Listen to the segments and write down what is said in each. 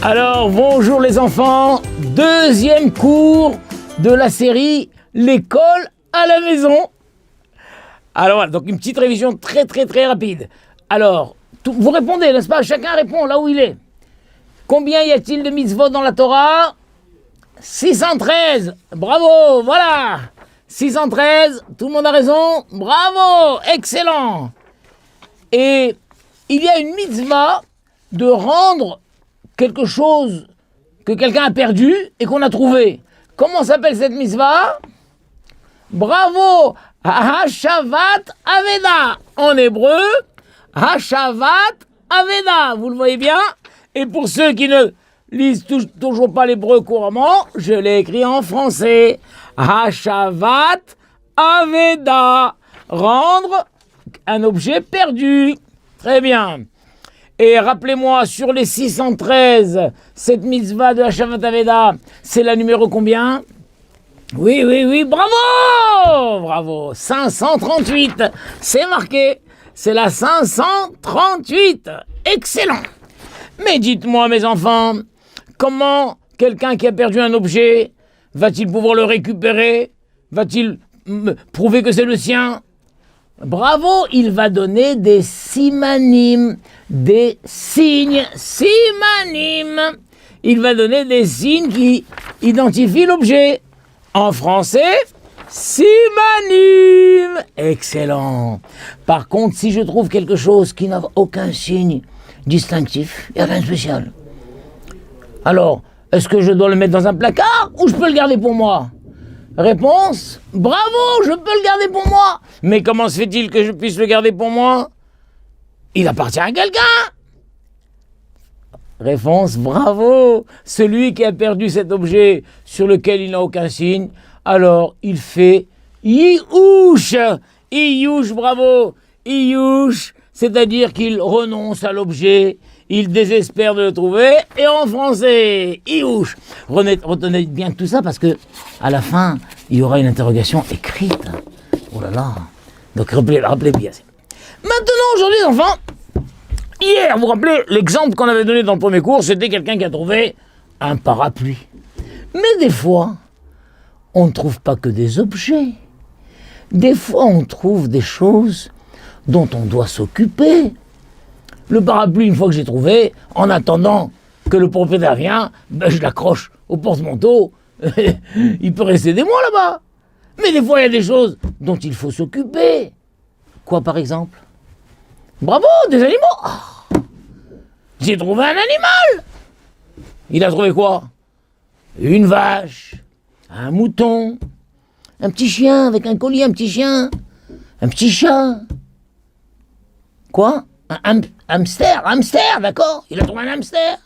Alors, bonjour les enfants, deuxième cours de la série L'école à la maison. Alors voilà, donc une petite révision très rapide. Alors, vous répondez, n'est-ce pas? Chacun répond là où il est. Combien y a-t-il de mitzvot dans la Torah? 613, bravo, voilà. 613, tout le monde a raison, bravo, excellent. Et il y a une mitzvah de rendre quelque chose que quelqu'un a perdu et qu'on a trouvé. Comment s'appelle cette mitzvah? Bravo, Hashavat Aveda. En hébreu, Hashavat Aveda. Vous le voyez bien? Et pour ceux qui ne lisent toujours pas l'hébreu couramment, je l'ai écrit en français. Hashavat Aveda. Rendre un objet perdu. Très bien. Et rappelez-moi, sur les 613, cette mitzvah de Hashavat Aveda, c'est la numéro combien? Oui, bravo, 538, c'est marqué, c'est la 538, excellent. Mais dites-moi mes enfants, comment quelqu'un qui a perdu un objet, va-t-il pouvoir le récupérer? Va-t-il prouver que c'est le sien? Bravo, il va donner des simanim, des signes, simanim. Il va donner des signes qui identifient l'objet. En français, simanim. Excellent. Par contre, si je trouve quelque chose qui n'a aucun signe distinctif, il n'y a rien de spécial. Alors, est-ce que je dois le mettre dans un placard ou je peux le garder pour moi? Réponse, bravo, je peux le garder pour moi. Mais comment se fait-il que je puisse le garder pour moi? Il appartient à quelqu'un. Réponse, bravo, celui qui a perdu cet objet sur lequel il n'a aucun signe, alors il fait Iyouch, bravo, Iyouch, c'est-à-dire qu'il renonce à l'objet, il désespère de le trouver, et en français, Iyouch. Retenez bien tout ça parce que à la fin, il y aura une interrogation écrite. Oh là là, donc rappelez bien. Maintenant, aujourd'hui, les enfants, hier, vous vous rappelez, l'exemple qu'on avait donné dans le premier cours, c'était quelqu'un qui a trouvé un parapluie. Mais des fois, on ne trouve pas que des objets. Des fois, on trouve des choses dont on doit s'occuper. Le parapluie, une fois que j'ai trouvé, en attendant que le propriétaire vienne, je l'accroche au porte-manteau. Il peut rester des mois là-bas. Mais des fois, il y a des choses dont il faut s'occuper. Quoi, par exemple? Bravo, des animaux. Oh, j'ai trouvé un animal. Il a trouvé quoi? Une vache, un mouton, un petit chien avec un collier, un petit chien, un petit chat. Quoi? Un hamster, d'accord? Il a trouvé un hamster.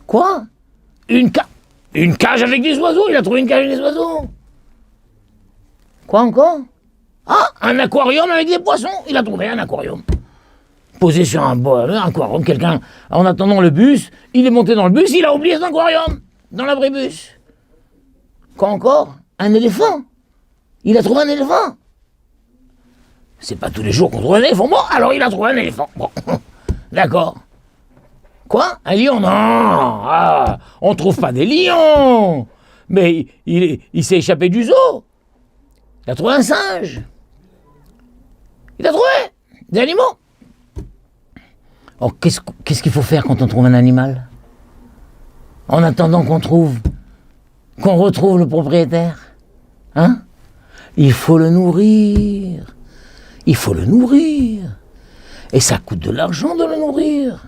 Quoi? Une cage avec des oiseaux, il a trouvé une cage avec des oiseaux. Quoi encore? Ah, un aquarium avec des poissons, il a trouvé un aquarium. Posé sur un aquarium, quelqu'un, en attendant le bus, il est monté dans le bus, il a oublié son aquarium, dans l'abribus. Quoi encore? Un éléphant. Il a trouvé un éléphant. C'est pas tous les jours qu'on trouve un éléphant. Bon, alors il a trouvé un éléphant. Bon, d'accord. Quoi? Un lion? Non, on trouve pas des lions. Mais il s'est échappé du zoo. Il a trouvé un singe. Il a trouvé des animaux. Alors, qu'est-ce qu'il faut faire quand on trouve un animal? En attendant qu'on retrouve le propriétaire. Hein? Il faut le nourrir. Il faut le nourrir. Et ça coûte de l'argent de le nourrir.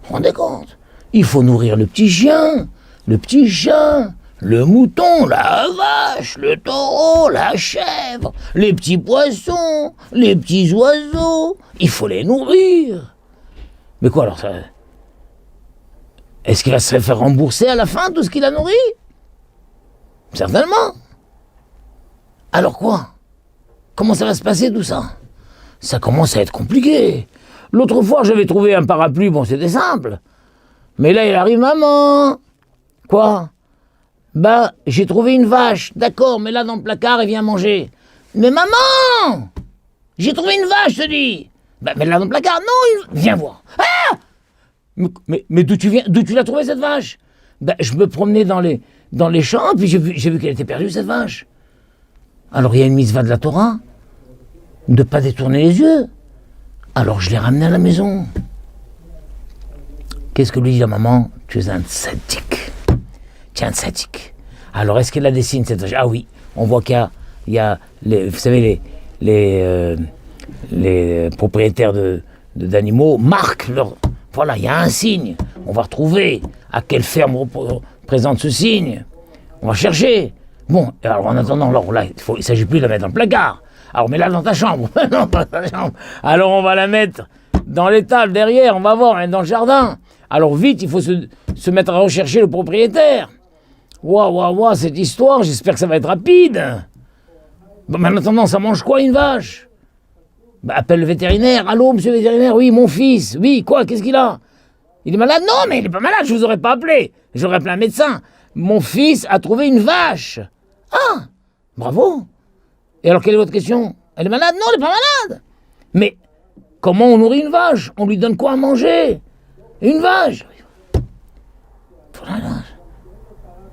Vous vous rendez compte? Il faut nourrir le petit chien, le petit chat, le mouton, la vache, le taureau, la chèvre, les petits poissons, les petits oiseaux. Il faut les nourrir. Mais quoi alors ça? Est-ce qu'il va se faire rembourser à la fin tout ce qu'il a nourri? Certainement. Alors quoi? Comment ça va se passer tout ça? Ça commence à être compliqué. L'autre fois, j'avais trouvé un parapluie, bon, c'était simple. Mais là, il arrive, maman. Quoi? Ben, j'ai trouvé une vache, d'accord, mais là, dans le placard, elle vient manger. Mais maman! J'ai trouvé une vache, je te dis. Ben, mets-la dans le placard. Non, viens voir. Ah! Mais d'où tu viens? D'où tu l'as trouvée, cette vache? Ben, je me promenais dans les champs, puis j'ai vu qu'elle était perdue, cette vache. Alors il y a une mitzvah de la Torah, de ne pas détourner les yeux. Alors je l'ai ramenée à la maison. Qu'est-ce que lui dit la maman? Tu es un tzaddik. Tu es un tzaddik. Alors est-ce qu'elle la dessine, cette vache? Ah oui, on voit qu'il y a vous savez, les propriétaires d'animaux marquent leur... Voilà, il y a un signe. On va retrouver à quelle ferme présente ce signe. On va chercher. Bon, alors en attendant, alors là, il ne s'agit plus de la mettre dans le placard. Alors mets-la dans ta chambre. Non, pas dans ta chambre. Alors on va la mettre dans l'étable derrière, on va voir, elle est dans le jardin. Alors vite, il faut se mettre à rechercher le propriétaire. Waouh, cette histoire, j'espère que ça va être rapide. Bon, mais en attendant, ça mange quoi une vache? Bah, appelle le vétérinaire. Allô, monsieur le vétérinaire? Oui, mon fils. Oui, quoi? Qu'est-ce qu'il a? Il est malade? Non, mais il n'est pas malade, je vous aurais pas appelé. J'aurais appelé un médecin. Mon fils a trouvé une vache. Ah, bravo. Et alors, quelle est votre question? Elle est malade? Non, elle n'est pas malade. Mais comment on nourrit une vache? On lui donne quoi à manger? Une vache.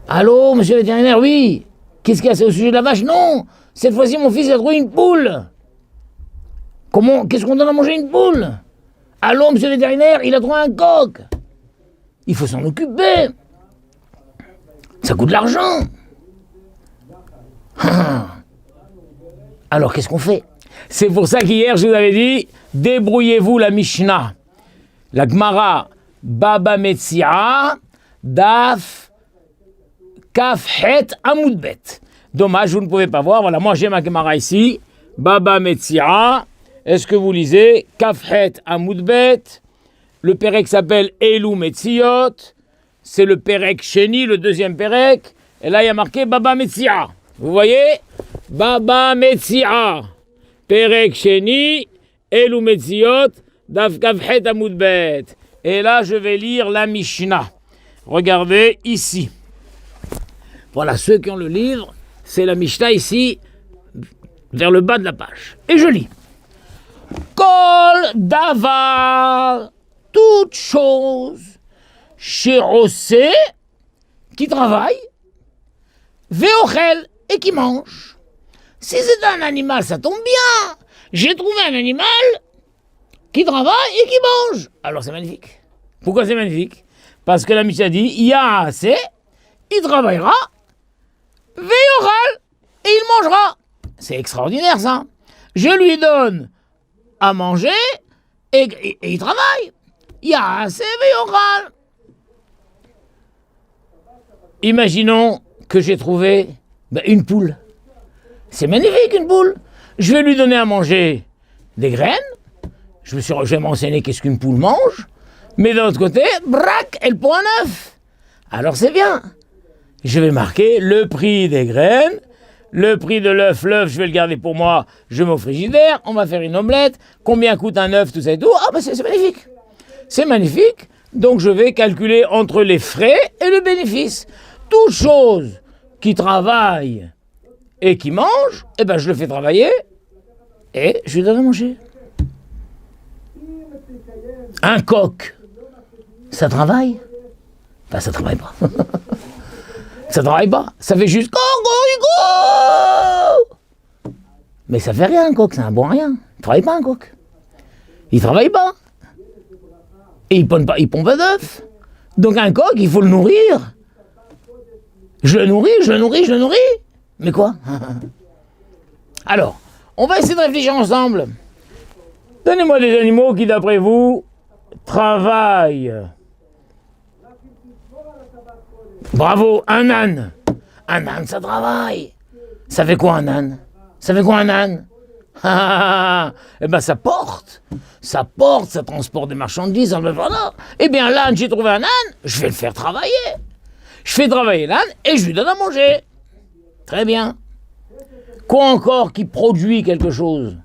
Allô, monsieur le vétérinaire? Oui. Qu'est-ce qu'il y a au sujet de la vache? Non. Cette fois-ci, mon fils a trouvé une poule. Comment? Qu'est-ce qu'on donne à manger une poule? Allô, monsieur le vétérinaire, il a trouvé un coq. Il faut s'en occuper. Ça coûte de l'argent. Alors, qu'est-ce qu'on fait? C'est pour ça qu'hier, je vous avais dit, débrouillez-vous la Mishnah. La Gemara, Baba Metzia, Daf, Kaf, Het, Amoud Bet. Dommage, vous ne pouvez pas voir. Voilà, moi j'ai ma Gemara ici. Baba Metzia. Est-ce que vous lisez Kafhet Amoudbet? Le Pérec s'appelle Elou Metziot. C'est le Pérec Sheni, le deuxième Pérec. Et là, il y a marqué Baba Metzia. Vous voyez? Baba Metzia. Pérec Sheni, Elou Metziot, Daf Kafhet Amoudbet. Et là, je vais lire la Mishnah. Regardez ici. Voilà, ceux qui ont le livre, c'est la Mishnah ici, vers le bas de la page. Et je lis. Kol davar, toute chose, chérossé, qui travaille, veochel, et qui mange. Si c'est un animal, ça tombe bien. J'ai trouvé un animal qui travaille et qui mange. Alors c'est magnifique. Pourquoi c'est magnifique? Parce que la Mishnah dit, il y a assez, il travaillera, veochel, et il mangera. C'est extraordinaire ça. Je lui donne à manger et il travaille. Il y a assez veochel. Imaginons que j'ai trouvé une poule. C'est magnifique une poule. Je vais lui donner à manger des graines. Je vais m'enseigner qu'est-ce qu'une poule mange. Mais d'un autre côté, brac, elle pond un œuf. Alors c'est bien. Je vais marquer le prix des graines. Le prix de l'œuf, je vais le garder pour moi, je mets au frigidaire, on va faire une omelette, combien coûte un œuf, tout ça et tout. Ah ben c'est magnifique. C'est magnifique, donc je vais calculer entre les frais et le bénéfice. Toute chose qui travaille et qui mange, eh ben je le fais travailler et je lui donne à manger. Un coq, ça travaille? Enfin, ça travaille pas. Ça travaille pas, ça fait juste cocorico. Mais ça fait rien un coq, c'est un bon rien. Il travaille pas un coq. Il travaille pas. Et il pond pas d'œufs. Donc un coq, il faut le nourrir. Je le nourris. Mais quoi? Alors, on va essayer de réfléchir ensemble. Donnez-moi des animaux qui, d'après vous, travaillent. Bravo, un âne. Un âne, ça travaille. Ça fait quoi un âne? Eh ben ça porte, ça transporte des marchandises, voilà. Eh bien l'âne, j'ai trouvé un âne, je vais le faire travailler. Je fais travailler l'âne et je lui donne à manger. Très bien. Quoi encore qui produit quelque chose?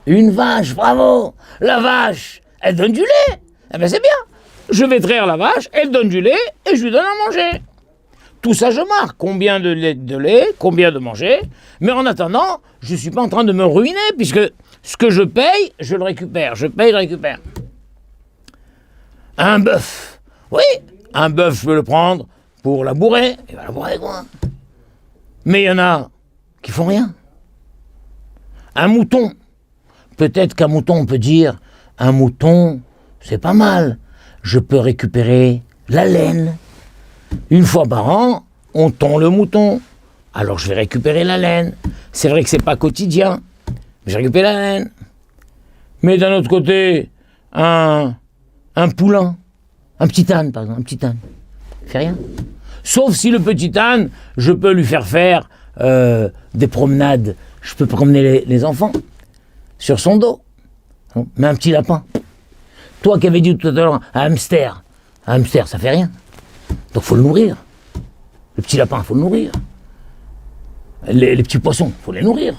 Une vache, bravo. La vache, elle donne du lait. Eh bien c'est bien. Je vais traire la vache, elle donne du lait et je lui donne à manger. Tout ça, je marque. Combien de lait, combien de manger. Mais en attendant, je ne suis pas en train de me ruiner, puisque ce que je paye, je le récupère. Je paye, je récupère. Un bœuf. Oui, un bœuf, je peux le prendre pour labourer. Il va labourer quoi. Mais il y en a qui font rien. Un mouton. Peut-être qu'un mouton, on peut dire, un mouton, c'est pas mal. Je peux récupérer la laine. Une fois par an, on tond le mouton. Alors je vais récupérer la laine. C'est vrai que c'est pas quotidien, mais je récupère la laine. Mais d'un autre côté, un poulain, un petit âne par exemple, un petit âne, il fait rien. Sauf si le petit âne, je peux lui faire des promenades. Je peux promener les enfants sur son dos. Mais un petit lapin. Toi qui avais dit tout à l'heure, un hamster, ça fait rien. Donc faut le nourrir. Le petit lapin, faut le nourrir. Les petits poissons, faut les nourrir.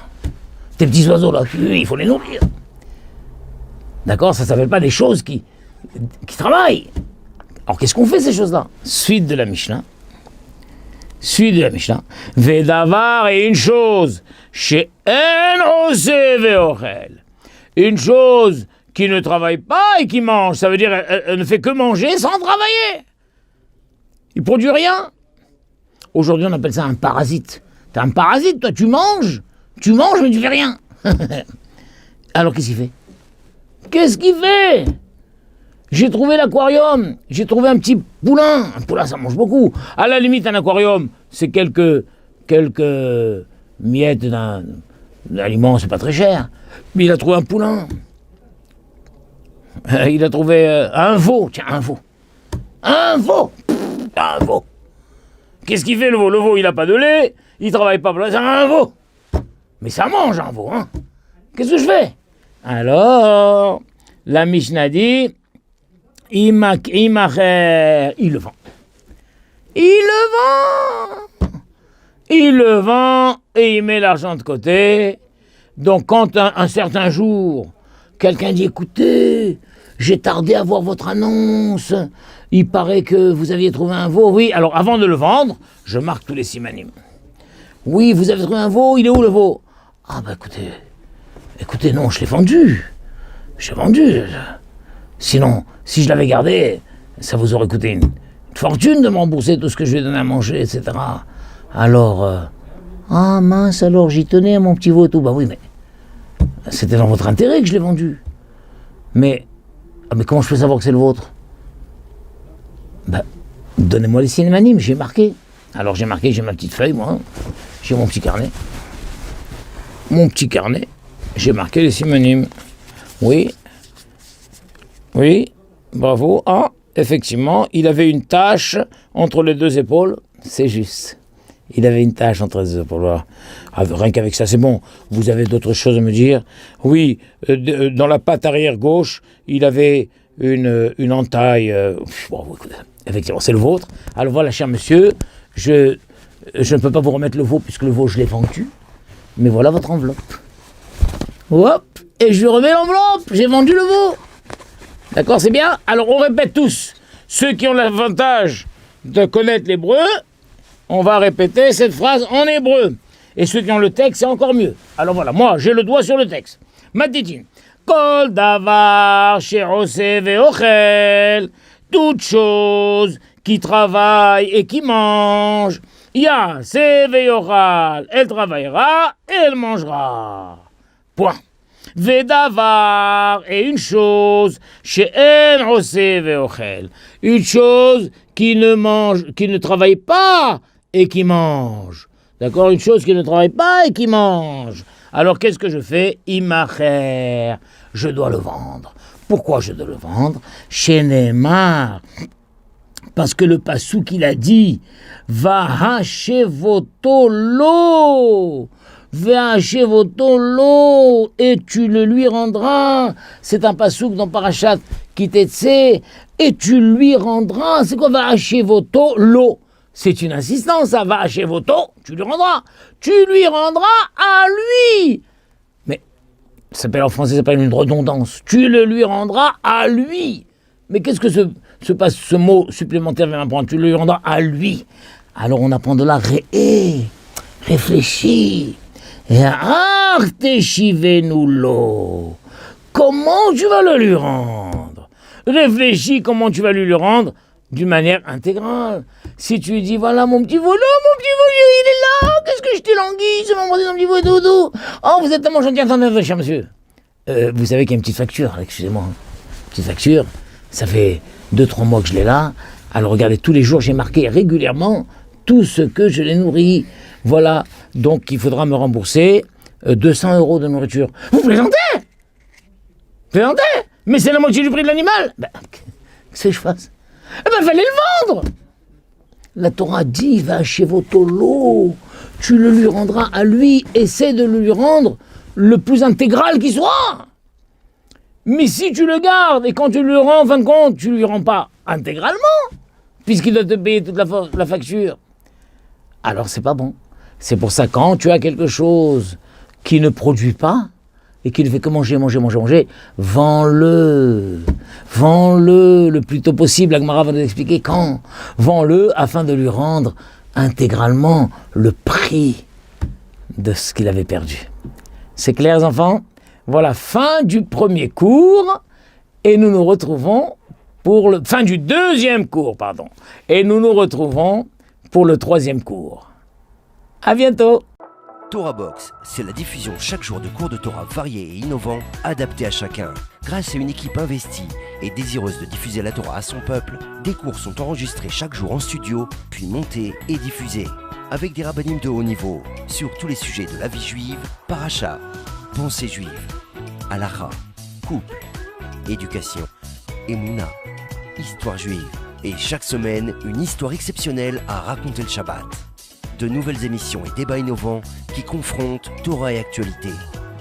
Tes petits oiseaux là, il faut les nourrir. D'accord, ça s'appelle pas des choses qui travaillent. Alors qu'est-ce qu'on fait ces choses-là? Suite de la Mishnah. Vedavar est une chose, chez en osé veochel. Une chose qui ne travaille pas et qui mange. Ça veut dire elle ne fait que manger sans travailler. Il produit rien. Aujourd'hui, on appelle ça un parasite. T'es un parasite, toi, tu manges, mais tu fais rien. Alors qu'est-ce qu'il fait? J'ai trouvé l'aquarium, j'ai trouvé un petit poulain. Un poulain, ça mange beaucoup. À la limite, un aquarium, c'est quelques miettes d'un aliment, c'est pas très cher. Mais il a trouvé un poulain. Il a trouvé un veau. Tiens, un veau. Un veau. Qu'est-ce qu'il fait, le veau? Le veau, il a pas de lait, il travaille pas, c'est un veau. Mais ça mange, un veau, hein. Qu'est-ce que je fais? Alors, la Mishnah dit, imacher, il le vend. Il le vend et il met l'argent de côté. Donc, quand un certain jour, quelqu'un dit, écoutez, j'ai tardé à voir votre annonce, il paraît que vous aviez trouvé un veau. Oui, alors avant de le vendre, je marque tous les simanim. Oui, vous avez trouvé un veau, il est où le veau? Ah bah écoutez, non, je l'ai vendu. Sinon, si je l'avais gardé, ça vous aurait coûté une fortune de me rembourser tout ce que je lui ai donné à manger, etc. Alors, ah mince, alors j'y tenais à mon petit veau et tout. Bah oui, mais c'était dans votre intérêt que je l'ai vendu. Mais comment je peux savoir que c'est le vôtre? Bah, donnez-moi les simanim, j'ai marqué. Alors j'ai marqué, j'ai ma petite feuille, moi, j'ai mon petit carnet. J'ai marqué les simanim. Oui, bravo. Ah, effectivement, il avait une tache entre les deux épaules, c'est juste. Il avait une tache entre les deux épaules. Rien qu'avec ça, c'est bon. Vous avez d'autres choses à me dire? Oui, dans la patte arrière gauche, il avait une entaille. Bon, effectivement, c'est le vôtre. Alors voilà, cher monsieur, je ne peux pas vous remettre le veau, puisque le veau, je l'ai vendu. Mais voilà votre enveloppe. Hop, et je lui remets l'enveloppe. J'ai vendu le veau. D'accord, c'est bien? Alors on répète tous. Ceux qui ont l'avantage de connaître l'hébreu, on va répéter cette phrase en hébreu. Et ceux qui ont le texte, c'est encore mieux. Alors voilà, moi, j'ai le doigt sur le texte. Matitin. Kol davar she'oseh ve'ochel. Toute chose qui travaille et qui mange. Ya'aseh ve'yochal. Elle travaillera et elle mangera. Point. Vedavar est une chose, she'en oseh ve'ochel. Une chose qui ne travaille pas et qui mange. D'accord? Une chose qui ne travaille pas et qui mange. Alors qu'est-ce que je fais? Imacher. Je dois le vendre. Pourquoi je dois le vendre? Shenemar. Parce que le passouk il a dit va hachevoto lo. Et tu le lui rendras. C'est un passouk dans Parashat Kitetse. Et tu lui rendras. C'est quoi va hachevoto lo? C'est une insistance, ça va hachevoto, tu lui rendras. Tu lui rendras à lui. Mais ça s'appelle en français, ça s'appelle une redondance. Tu le lui rendras à lui. Mais qu'est-ce que ce mot supplémentaire vient apprendre? Tu le lui rendras à lui. Alors on apprend de là, réfléchis. Comment tu vas le lui rendre? réfléchis comment tu vas lui le rendre d'une manière intégrale. Si tu lui dis, voilà mon petit veau, il est là, qu'est-ce que je t'ai langui, c'est mon petit veau dodo. Oh, vous êtes tellement gentil, attendez, cher monsieur. Vous savez qu'il y a une petite facture, excusez-moi. Petite facture, ça fait 2-3 mois que je l'ai là. Alors regardez, tous les jours, j'ai marqué régulièrement tout ce que je l'ai nourri. Voilà, donc il faudra me rembourser 200 € de nourriture. Vous plaisantez? Plaisantez? Mais c'est la moitié du prix de l'animal. Qu'est-ce que je fasse? Eh ben, fallait le vendre. La Torah dit, va chez Votolo, tu le lui rendras à lui, essaie de le lui rendre le plus intégral qui soit. Mais si tu le gardes et quand tu le rends, en fin de compte, tu lui rends pas intégralement, puisqu'il doit te payer toute la facture, alors c'est pas bon. C'est pour ça, quand tu as quelque chose qui ne produit pas, et qui ne fait que manger, vends-le. Vends-le le plus tôt possible. Agmara va nous expliquer quand. Vends-le afin de lui rendre intégralement le prix de ce qu'il avait perdu. C'est clair, les enfants? Voilà, fin du premier cours. Et nous nous retrouvons pour le... Fin du deuxième cours, pardon. Et nous nous retrouvons pour le troisième cours. À bientôt. Torah Box, c'est la diffusion chaque jour de cours de Torah variés et innovants, adaptés à chacun. Grâce à une équipe investie et désireuse de diffuser la Torah à son peuple, des cours sont enregistrés chaque jour en studio, puis montés et diffusés. Avec des rabbinim de haut niveau, sur tous les sujets de la vie juive, paracha, pensée juive, halakha, couple, éducation, émouna, histoire juive. Et chaque semaine, une histoire exceptionnelle à raconter le Shabbat. De nouvelles émissions et débats innovants qui confrontent Torah et actualité.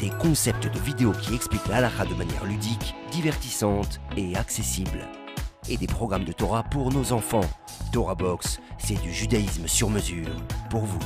Des concepts de vidéos qui expliquent la halakha de manière ludique, divertissante et accessible. Et des programmes de Torah pour nos enfants. Torah Box, c'est du judaïsme sur mesure pour vous.